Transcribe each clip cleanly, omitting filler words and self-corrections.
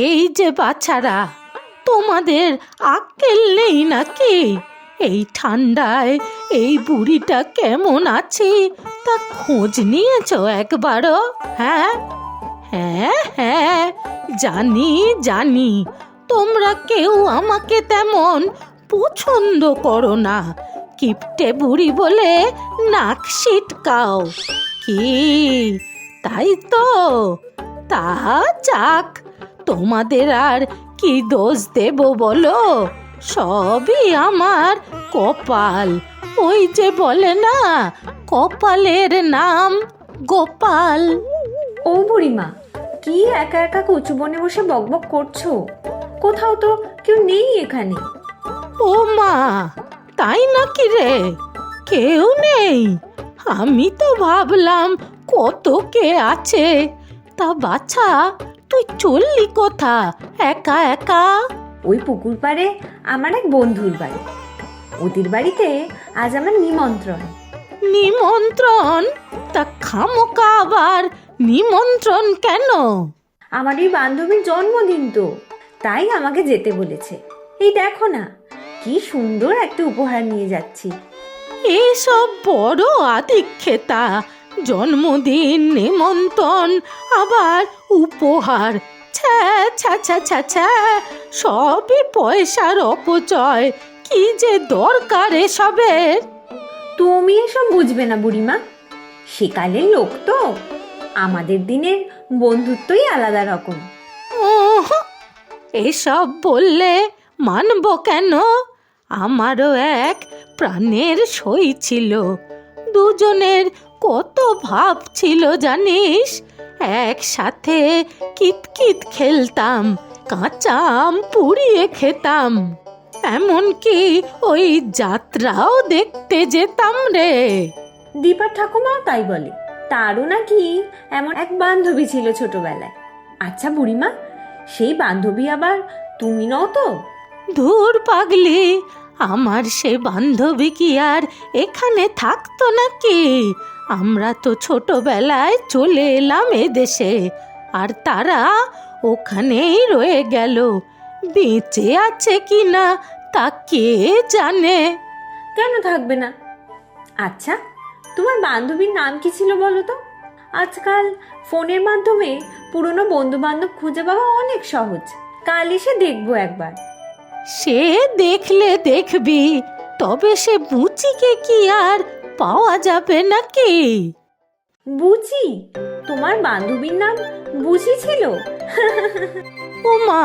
এই যে বাচ্চারা, তোমাদের আক্কেল নেই নাকি? এই ঠান্ডায় এই বুড়িটা কেমন আছে তা খোঁজ নিয়েছো একবারও? হ্যাঁ হ্যাঁ হ্যাঁ, জানি জানি তোমরা কেউ আমাকে তেমন পছন্দ করো না। কিপটে বুড়ি বলে নাক সিটকাও। কি তাই তো? তা যাক, তোমাদের আর কি দোষ দেব বলো? সবই আমার কপাল। ওই যে বলে না, কপালের নাম গোপাল। ও বুড়িমা, কি একা একা কচু বনে বসে বকবক করছো? কোথাও তো কেউ নেই এখানে। ও মা, তাই নাকি রে? কেউ নেই? আমি তো ভাবলাম কত কে আছে। তা বাছা, তুই চললি কোথা একা একা? ওই পুকুর পাড়ে আমার এক বন্ধুর বাড়ি, ওদের বাড়িতে আজ আমার নিমন্ত্রণ। নিমন্ত্রণ? তা খামোকা আবার নিমন্ত্রণ কেন? আমার এই বান্ধবীর জন্মদিন তো, তাই আমাকে যেতে বলেছে। এই দেখো না, কি সুন্দর একটা উপহার নিয়ে যাচ্ছি। এসব বড় আদিক্ষেতা, জন্মদিন, নিমন্ত্রণ, আবার উপহার। ছ্যা ছ্যা ছ্যা ছ্যা ছ্যা, সবই পয়সার অপচয়। কি যে দরকার এসবের? তুমি এসব বুঝবে না বুড়িমা, সেকালের লোক তো, আমাদের দিনের বন্ধুত্বই আলাদা রকম। ওহ, এসব বললে মানব কেন? আমারও এক প্রাণের সই ছিল। দুজনের কত ভাব ছিল জানিস। একসাথে কিতকিত খেলতাম, কাঁচা আম পুড়িয়ে খেতাম, এমনকি ওই যাত্রাও দেখতে যেতাম রে। দীপার ঠাকুমাও তাই বলে, তারও নাকি এমন এক বান্ধবী ছিল ছোটবেলায়। আচ্ছা বুড়িমা, সেই বান্ধবী আবার তুমি নও তো? ধুর পাগলি, আমার সে বান্ধবী কি আর এখানে থাকতো নাকি? আমরা তো ছোটবেলায় চলে এলাম এদেশে, আর তারা ওখানেই রয়ে গেল। বেঁচে আছে কি না তা কে জানে। কেন থাকবে না? আচ্ছা, তোমার বান্ধবীর নাম কি ছিল বলো তো? আজকাল ফোনের মাধ্যমে পুরনো বন্ধু বান্ধব খুঁজে পাওয়া অনেক সহজ। কাল এসে দেখবো একবার। সে দেখলে দেখবি, তবে সে মুচিকে কি আর পাওয়া যাবে নাকি? বুঝি? তোমার বান্ধবীর নাম বুঝি ছিল? ওমা,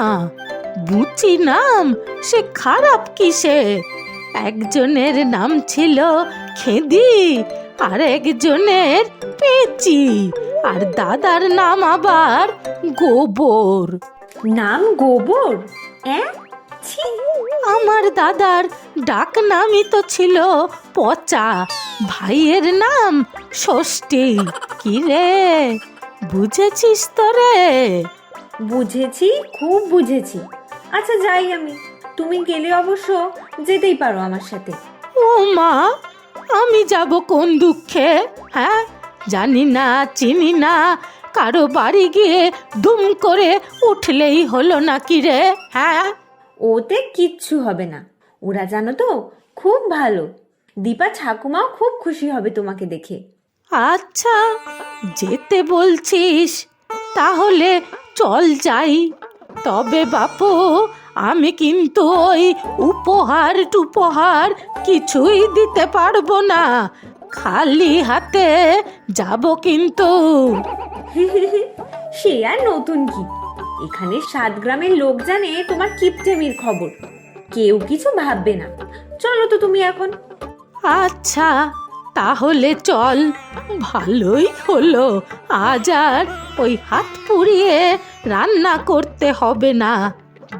বুচি নাম সে খারাপ কিসে? একজনের নাম ছিল খেদি, আর একজনের পেচি, আর দাদার নাম আবার গোবর। নাম গোবর? ছি! আমার দাদার ডাক নামই তো ছিল পচা, ভাইয়ের নাম ষষ্ঠী। কি রে, বুঝেছিস তো রে? বুঝেছি, খুব বুঝেছি। আচ্ছা যাই আমি, তুমি গেলে অবশ্য যেতেই পারো আমার সাথে। ও মা, আমি যাব কোন দুঃখে? হ্যাঁ, জানি না চিনি না, কারো বাড়ি গিয়ে দুম করে উঠলেই হলো নাকি রে? হ্যাঁ, ওতে কিচ্ছু হবে না, ওরা জানো তো খুব ভালো। দীপা ঠাকুমাও খুব খুশি হবে তোমাকে দেখে। আচ্ছা, যেতে বলছিস, তাহলে চল যাই। তবে বাপু, আমি কিন্তু ওই উপহার টুপহার কিছুই দিতে পারবো না। খালি হাতে যাব কিন্তু। সে আর নতুন কি, এখানে 7 গ্রামের লোক জানে তোমার কিপটেমির খবর, কেউ কিছু ভাববে না। চলো তো তুমি এখন। আচ্ছা, তাহলে চল। ভালোই হলো, আজ আর ওই হাত পুড়িয়ে রান্না করতে হবে না।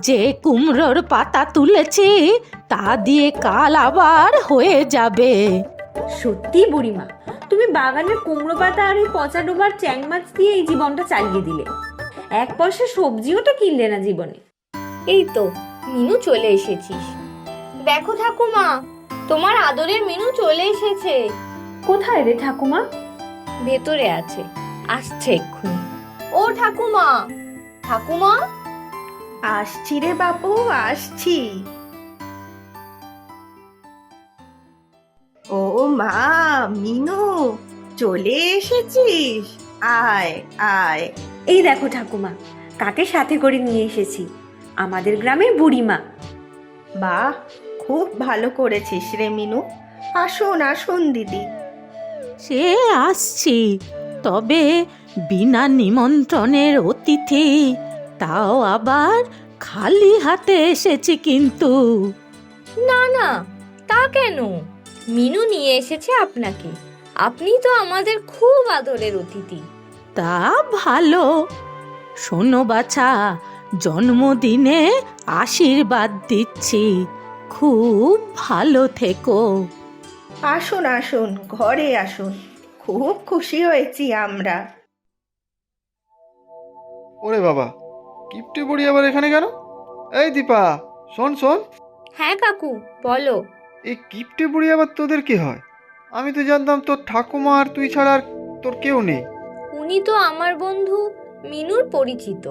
যে কুমড়োর পাতা তুলেছি তা দিয়ে কাল আবার হয়ে যাবে। সত্যি বুড়িমা, তুমি বাগানের কুমড়ো পাতা আর এই পচা ডোবার চ্যাং মাছ দিয়ে এই জীবনটা চালিয়ে দিলে। 1 পয়সা সবজিও তো কিনলে না জীবনে। এই তো মিনু, চলে এসেছিস। দেখো ঠাকুমা, তোমার আদরের মিনু চলে এসেছে। কোথায় রে ঠাকুমা? ভেতরে আছে, আসছে এক্ষুনি। ও ঠাকুমা, ঠাকুমা, আসছি রে বাপু, আসছি। ও মা, মিনু, চলে এসেছিস? আয় আয়। এই দেখো ঠাকুমা, কাকে সাথে করে নিয়ে এসেছি, আমাদের গ্রামের বুড়িমা। বাহ, খুব ভালো করেছিস রে মিনু। আসুন আসুন দিদি। সে আসছি, তবে বিনা নিমন্ত্রণের অতিথি, তাও আবার খালি হাতে এসেছি কিন্তু। না না, তা কেন? মিনু নিয়ে এসেছে আপনাকে। আপনি তো আমাদের খুব আদরের অতিথি। তা ভালো। শোনো বাছা, জন্মদিনে আশীর্বাদ দিচ্ছি, খুব ভালো থেকো। আসুন আসুন, ঘরে আসুন, খুব খুশি হয়েছি আমরা। ওরে বাবা, কিপটে বুড়ি আবার এখানে কেন? এই দীপা, শোন শোন, হ্যাঁ কাকু, বলো। এই কিপটে বুড়ি আবার তোদের কি হয়? আমি তো জানতাম তোর ঠাকুমা আর তুই ছাড়া আর তোর কেউ নেই। উনি তো আমার বন্ধু মিনুর পরিচিত,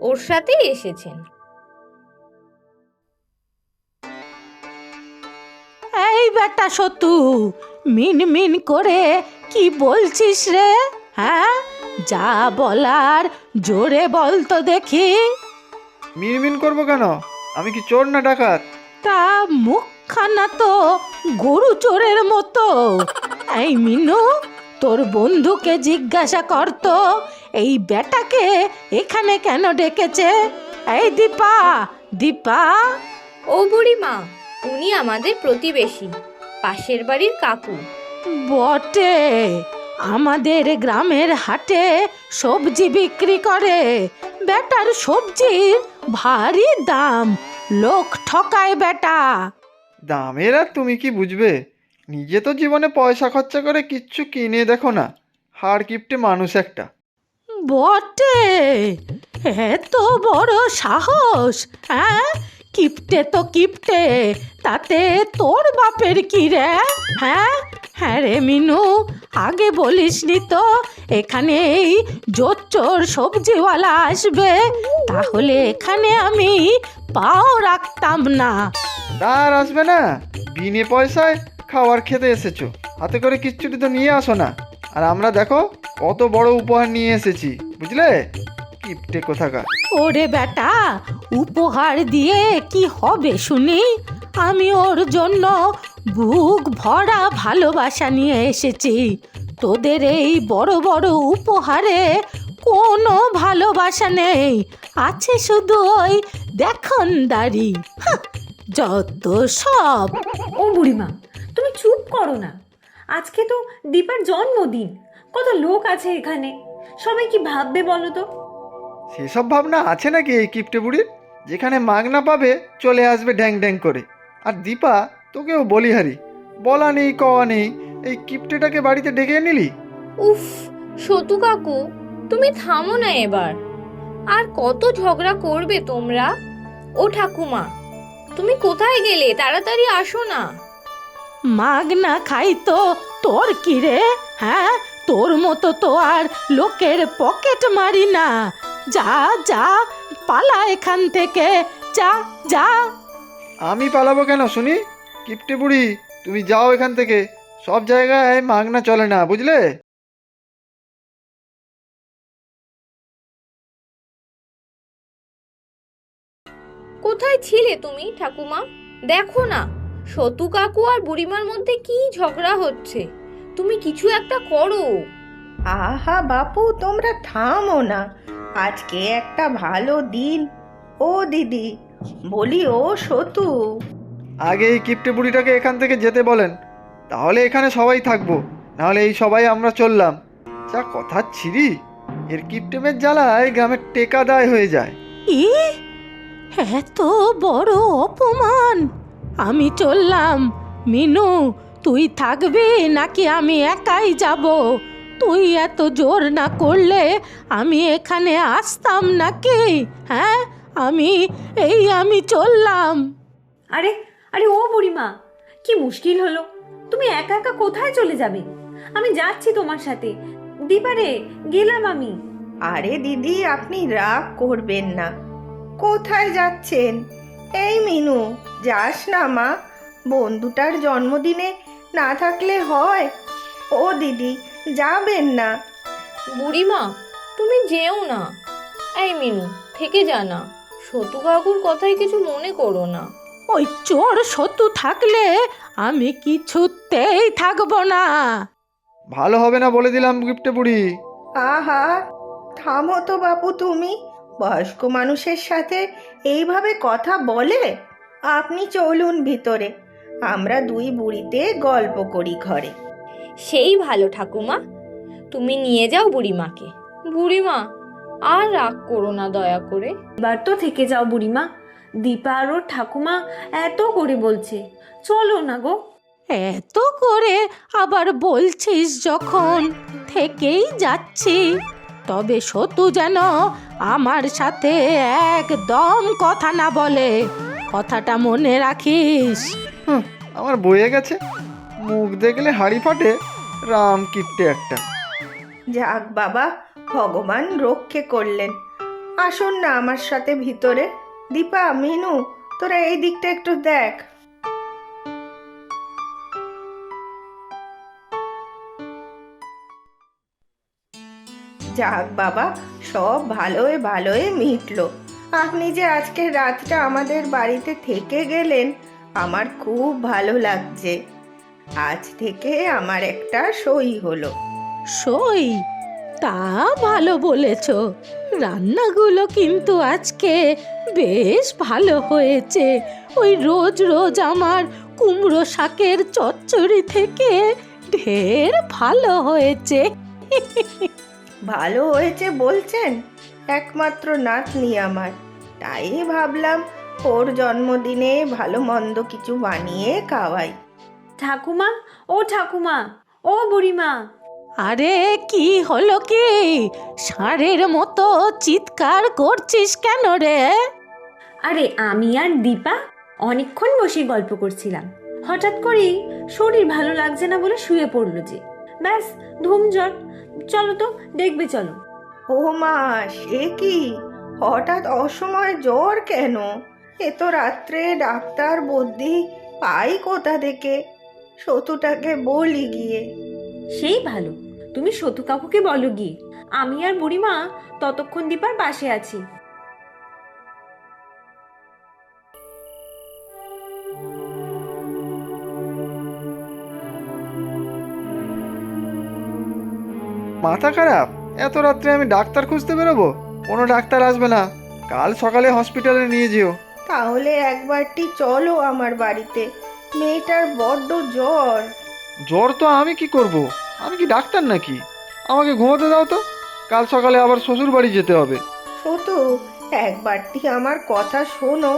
ওর সাথেই এসেছেন। এই বেটা সতু, মিন মিন করে কি বলছিস রে? হ্যাঁ, যা বলার জোরে বল তো দেখি। মিনমিন করবো কেন? আমি কি চোর না ডাকাত? তা মুখখানা তো গরু চোরের মতো। এই মিনু, তোর বন্ধুকে জিজ্ঞাসা কর তো, এই বেটাকে এখানে কেন ডেকেছে? এই দীপা, দীপা। ও বুড়িমা, উনি আমাদের প্রতিবেশী, পাশের বাড়ির কাকু। বটে, আমাদের গ্রামের হাটে সবজি বিক্রি করে। বেটার সবজির ভারী দাম, লোক ঠকায় বেটা। দামের আর তুমি কি বুঝবে? নিজে তো জীবনে পয়সা খরচা করে কিচ্ছু কিনে দেখো না, হাড় কিপটে মানুষ একটা। বটে, এত বড় সাহস! হ্যাঁ, কিপটে তো কিপটে, তাতে তোর বাপের কি রে? হ্যাঁ, হ্যাঁ রে মিনু, আগে বলিসনি তো এখানে এই জোচ্চোর সবজিওয়ালা আসবে, তাহলে এখানে আমি পাও রাখতাম না। তার আসবে না, বিনে পয়সায় খাবার খেতে এসেছো, হাতে করে কিচ্ছুটি তো নিয়ে আসো না। আর আমরা দেখো কত বড় উপহার নিয়ে এসেছি, বুঝলে? কিপটে কোথাকার। ওরে বেটা, উপহার দিয়ে কি হবে শুনি? আমি ওর জন্য বুক ভরা ভালোবাসা নিয়ে এসেছি। তোদের এই বড় বড় উপহারে কোনো ভালোবাসা নেই, আছে শুধু ওই দেখনদারি। হাহ, যত সব। ও বুড়িমা, তুমি চুপ করো না। আজকে তো দীপার জন্মদিন, কত লোক আছে এখানে, সবাই কি ভাববে বলো তো? সেসব ভাবনা আছে নাকি এই কিপটে বুড়ির? যেখানে মাগনা পাবে চলে আসবে ড্যাং ড্যাং করে। আর দীপা, তোকেও বলিহারি, বলা নেই কওয়া নেই, এই কিপটেটাকে বাড়িতে ডেকে নিলি। উফ, সতু কাকু, তুমি থামো না এবার। আর কত ঝগড়া করবে তোমরা? ও ঠাকুমা, তুমি কোথায় গেলে? তাড়াতাড়ি আসো না। মাগনা খাই তো তোর কি রে? হ্যাঁ, তোর মতো তো আর লোকের পকেট মারি না। যা যা, পালা এখান থেকে, যা যা। আমি পালাবো কেন শুনি? কিপটে বুড়ি, তুমি যাও এখান থেকে, সব জায়গায় মাগনা চলে না, বুঝলে? কোথায় ছিলে তুমি ঠাকুমা? দেখো না, সতু কাকু আর বুড়িমার মধ্যে কি ঝগড়া হচ্ছে। তুমি কিছু একটা করো। আহা বাপু, তোমরা থামো না, আজকে একটা ভালো দিন। ও দিদি, বলি ও সতু, আগে এই কিপটে বুড়িটাকে এখান থেকে যেতে বলেন, তাহলে এখানে সবাই থাকবো, নাহলে এই সবাই আমরা চললাম। যা কথা ছিরি, এর কিপটেমের জ্বালায় গ্রামের টেকা দায় হয়ে যায়। ই, এত বড় অপমান! আমি চললাম। মিনু, তুই থাকবি নাকি আমি একাই যাব? তুই এত জোর না করলে আমি এখানে আসতাম নাকি? হ্যাঁ, আমি চললাম। আরে আরে ও বুড়িমা, কি মুশকিল হলো! তুমি একা একা কোথায় চলে যাবে? আমি যাচ্ছি তোমার সাথে। দীপারে, গেলাম আমি। আরে দিদি, আপনি রাগ করবেন না, কোথায় যাচ্ছেন? এই মিনু, যাস না মা, বন্ধুটার জন্মদিনে না থাকলে হয়? ও দিদি, যাবেন না? বুড়িমা, তুমি যেও না। এই মিনু, থেকে যা না। সতু কাকুর কথাই কিছু মনে করো না। ওই চোর সতু থাকলে আমি কিছুতেই থাকবো না। ভালো হবে না বলে দিলাম গিফটে বুড়ি। আহা, থামো তো বাপু তুমি। বয়স্ক মানুষের সাথে এইভাবে কথা বলে? আপনি চলুন ভিতরে, আমরা দুই বুড়িতে গল্প করি ঘরে। সেই ভালো ঠাকুমা, তুমি নিয়ে যাও বুড়িমাকে। বুড়িমা, আর রাগ করো না দয়া করে। এবার তো থেকে যাও বুড়িমা, দীপা আর ওর ঠাকুমা এত করে বলছে, চলো না গো। এত করে আবার বলছিস যখন, থেকেই যাচ্ছি। তবে সতু যেন আমার সাথে একদম কথা না বলে, কথাটা মনে রাখিস। আমার বয়ে গেছে, মুখ দেখলে হাড়ি ফাটে, রাম কিপ্টে একটা। যাক বাবা, ভগবান রক্ষে করলেন। আসুন না আমার সাথে ভিতরে। দীপা, মিনু, তোরা এই দিকটা একটু দেখ। যাক বাবা, সব ভালোয় ভালোয় মিটলো। আপনি যে আজকের রাতটা আমাদের বাড়িতে থেকে গেলেন, আমার খুব ভালো লাগছে। আজ থেকে আমার একটা সই হলো। সই? তা ভালো বলেছ। রান্নাগুলো কিন্তু আজকে বেশ ভালো হয়েছে। ওই রোজ রোজ আমার কুমড়ো শাকের চচ্চড়ি থেকে ঢের ভালো হয়েছে। ভালো হয়েছে বলছেন? একমাত্র নাতনি আমার, তাই ভাবলাম ওর জন্মদিনে ভালো মন্দ কিছু বানিয়ে খাওয়াই। ঠাকুমা, ও ঠাকুমা, ও বুড়িমা। আরে কি হলো কি? ষাঁড়ের মতো চিৎকার করছিস কেন রে? আরে আমি আর দীপা অনেকক্ষণ বসে গল্প করছিলাম, হঠাৎ করেই শরীর ভালো লাগছে না বলে শুয়ে পড়লো যে, ব্যাস ধুম জ্বর। চলো তো দেখবে, চলো। ও মা, সে কি? হঠাৎ অসময়ে জ্বর কেন? এ তো রাত্রে ডাক্তার বদ্যি পাই কোথা থেকে? সতুটাকে বলি গিয়ে। সেই ভালো, তুমি সতু কাকুকে বলো গিয়ে। আমি আর বুড়িমা ততক্ষণ দীপার পাশে আছি। মাথা খারাপ? এত রাত্রে আমি ডাক্তার খুঁজতে বেরোবো? কোনো ডাক্তার আসবে না, কাল সকালে হসপিটালে নিয়ে যেও। তাহলে একবারটি চলো আমার বাড়িতে, মেয়েটার বড্ড জ্বর। জ্বর তো আমি কি করব? আমি কি ডাক্তার নাকি? আমাকে ঘুমোতে দাও তো, কাল সকালে আবার শ্বশুর বাড়ি যেতে হবে। সতু, একবারটি আমার কথা শোনো।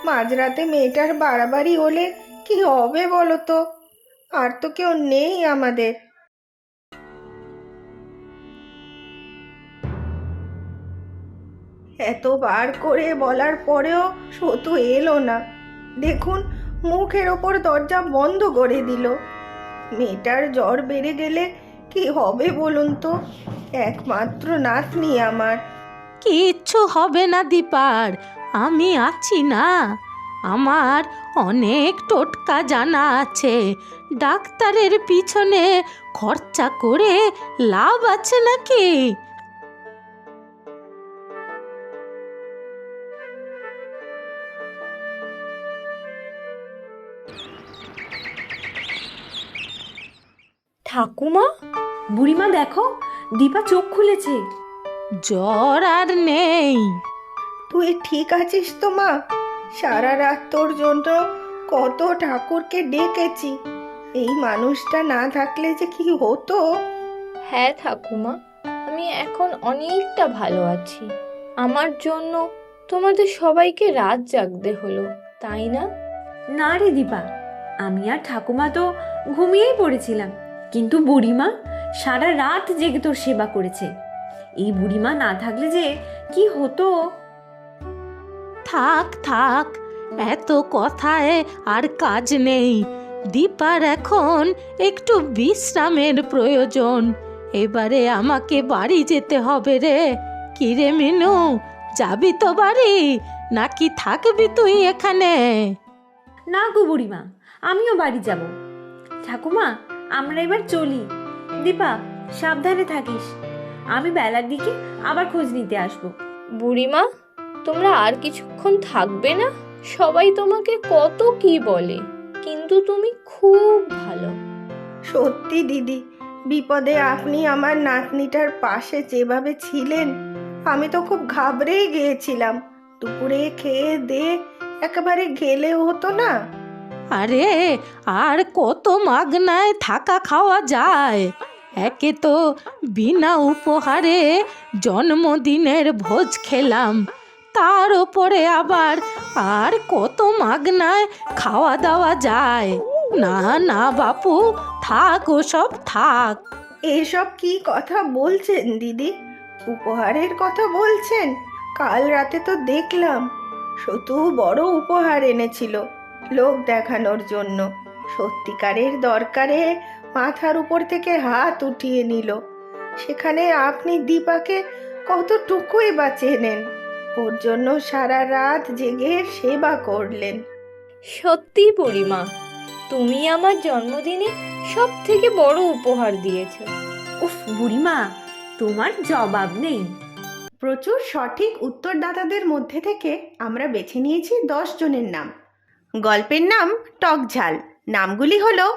মাঝরাতে মেয়েটার বাড়াবাড়ি হলে কি হবে বলো তো? আর তো কেউ নেই আমাদের। এতবার করে বলার পরেও সতু এলো না। দেখুন, মুখের ওপর দরজা বন্ধ করে দিল। মেয়েটার জ্বর বেড়ে গেলে কি হবে বলুন তো? একমাত্র নাতনি আমার। কিচ্ছু হবে না দীপার, আমি আছি না। আমার অনেক টোটকা জানা আছে। ডাক্তারের পিছনে খরচা করে লাভ আছে নাকি? ঠাকুমা, বুড়িমা দেখো, দীপা চোখ খুলেছে। জ্বর আর নেই। তুই ঠিক আছিস তো মা? সারা রাত তোর জন্য কত ঠাকুরকে ডেকেছি। এই মানুষটা না থাকলে যে কি হতো। হ্যাঁ ঠাকুমা, আমি এখন অনেকটা ভালো আছি। আমার জন্য তোমাদের সবাইকে রাত জাগতে হলো, তাই না? না রে দীপা, আমি আর ঠাকুমা তো ঘুমিয়েই পড়েছিলাম, কিন্তু বুড়িমা সারা রাত জেগে তোর সেবা করেছে। এই বুড়িমা না থাকলে যে কি হতো। থাক থাক, এত কথায় আর কাজ নেই। দীপার এখন একটু বিশ্রামের প্রয়োজন। এবারে আমাকে বাড়ি যেতে হবে রে। কিরে মিনু, যাবি তো বাড়ি? নাকি থাকবি তুই এখানে? না গো বুড়িমা, আমিও বাড়ি যাব। ঠাকুমা, আমরা এবার চলি। দীপা, সাবধানে থাকিস। আমি বেলার দিকে আবার খোঁজ নিতে আসবো। বুড়িমা, তোমরা আর কিছুক্ষণ থাকবে না? সবাই তোমাকে কত কি বলে, কিন্তু তুমি খুব ভালো। সত্যি দিদি, বিপদে আপনি আমার নাতনিটার পাশে যেভাবে ছিলেন, আমি তো খুব ঘাবড়েই গিয়েছিলাম। দুপুরে খেয়ে দে একেবারে গেলে হতো না? আরে আর কত মাগনায় থাকা খাওয়া যায়? একে তো বিনা উপহারে জন্মদিনের ভোজ খেলাম, তার ওপরে আবার আর কত মাগনায় খাওয়া দাওয়া যায়? না না বাপু, থাক ওসব থাক। এসব কি কথা বলছেন দিদি? উপহারের কথা বলছেন? কাল রাতে তো দেখলাম সতু বড় উপহার এনেছিল লোক দেখানোর জন্য। সত্যিকারের দরকারে মাথার উপর থেকে হাত উঠিয়ে নিল। সেখানে আপনি দীপাকে কতটুকুই বা চেনেন, ওর জন্য সারা রাত জেগে সেবা করলেন। সত্যি বুড়িমা, তুমি আমার জন্মদিনে সব থেকে বড় উপহার দিয়েছো। উফ বুড়িমা, তোমার জবাব নেই। প্রচুর সঠিক উত্তরদাতাদের মধ্যে থেকে আমরা বেছে নিয়েছি 10 জনের নাম। গল্পের নাম টকঝাল। নামগুলি হলো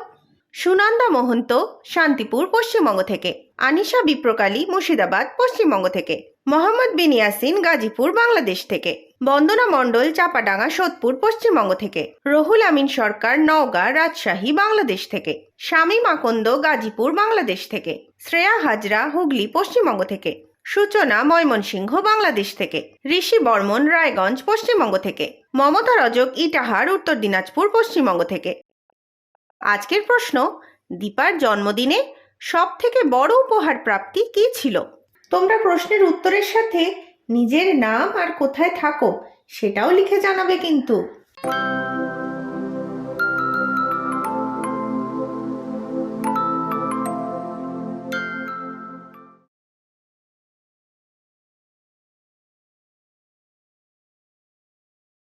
সুনন্দা মহন্ত, শান্তিপুর, পশ্চিমবঙ্গ থেকে; আনিশা বিপ্রকালী, মুর্শিদাবাদ, পশ্চিমবঙ্গ থেকে; মোহাম্মদ বিন ইয়াসিন, গাজীপুর, বাংলাদেশ থেকে; বন্দনা মণ্ডল, চাপাডাঙ্গা, সোদপুর, পশ্চিমবঙ্গ থেকে; রহুল আমিন সরকার, নওগাঁ, রাজশাহী, বাংলাদেশ থেকে; শামীম আকন্দ, গাজীপুর, বাংলাদেশ থেকে; শ্রেয়া হাজরা, হুগলি, পশ্চিমবঙ্গ থেকে; সূচনা, ময়মনসিংহ, বাংলাদেশ থেকে; ঋষি বর্মন, রায়গঞ্জ, পশ্চিমবঙ্গ থেকে; মমতা রজক, ইটাহার, উত্তর দিনাজপুর, পশ্চিমবঙ্গ থেকে। আজকের প্রশ্ন, দীপার জন্মদিনে সব থেকে বড় উপহার প্রাপ্তি কি ছিল? তোমরা প্রশ্নের উত্তরের সাথে নিজের নাম আর কোথায় থাকো সেটাও লিখে জানাবে কিন্তু।